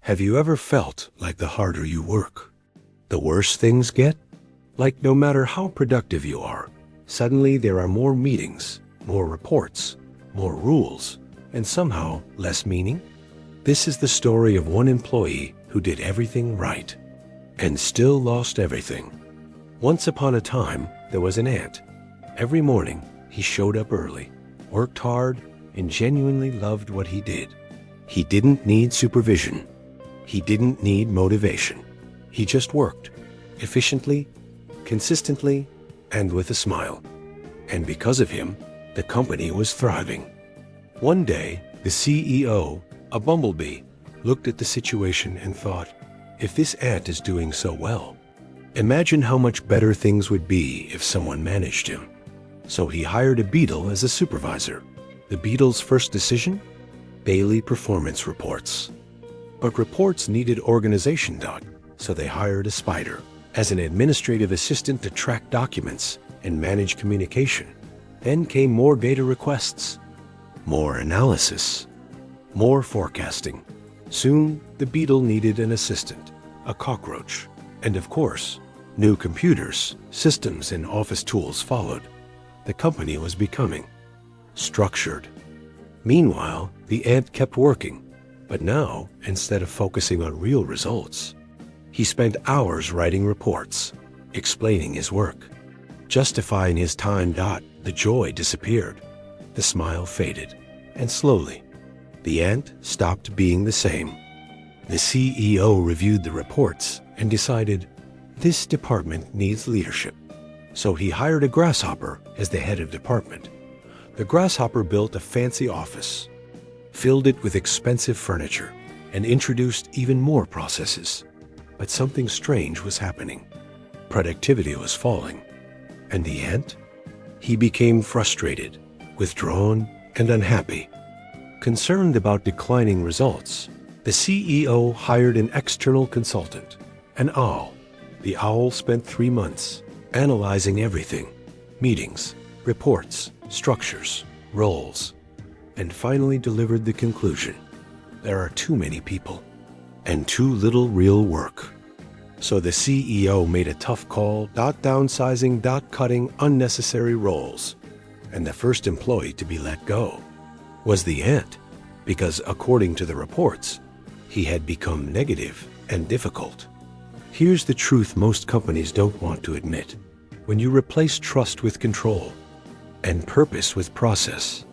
Have you ever felt like the harder you work, the worse things get? Like no matter how productive you are, suddenly there are more meetings, more reports, more rules, and somehow less meaning? This is the story of one employee who did everything right and still lost everything. Once upon a time, there was an ant. Every morning, he showed up early, worked hard, and genuinely loved what he did. He didn't need supervision. He didn't need motivation. He just worked efficiently, consistently, and with a smile. And because of him, the company was thriving. One day, the CEO, a bumblebee, looked at the situation and thought, if this ant is doing so well, imagine how much better things would be if someone managed him. So he hired a beetle as a supervisor. The beetle's first decision? Daily performance reports. But reports needed organization done, so they hired a spider as an administrative assistant to track documents and manage communication. Then came more data requests, more analysis, more forecasting. Soon, the beetle needed an assistant, a cockroach, and of course, new computers, systems, and office tools followed. The company was becoming structured. Meanwhile, the ant kept working, but now, instead of focusing on real results, he spent hours writing reports, explaining his work, justifying his time. The joy disappeared, the smile faded, and slowly, the ant stopped being the same. The CEO reviewed the reports and decided, this department needs leadership. So he hired a grasshopper as the head of department. The grasshopper built a fancy office, filled it with expensive furniture, and introduced even more processes. But something strange was happening. Productivity was falling. And the ant? He became frustrated, withdrawn, and unhappy. Concerned about declining results, the CEO hired an external consultant, an owl. The owl spent 3 months analyzing everything: meetings, reports, structures, roles, and finally delivered the conclusion: there are too many people and too little real work. So the CEO made a tough call: downsizing, cutting unnecessary roles. And the first employee to be let go was the ant, because according to the reports, he had become negative and difficult. Here's the truth most companies don't want to admit. When you replace trust with control and purpose with process,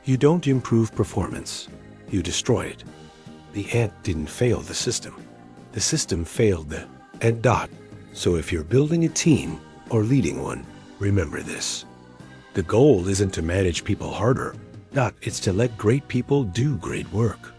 you don't improve performance, you destroy it. The ant didn't fail the system failed the ant. So if you're building a team or leading one, remember this. The goal isn't to manage people harder, it's to let great people do great work.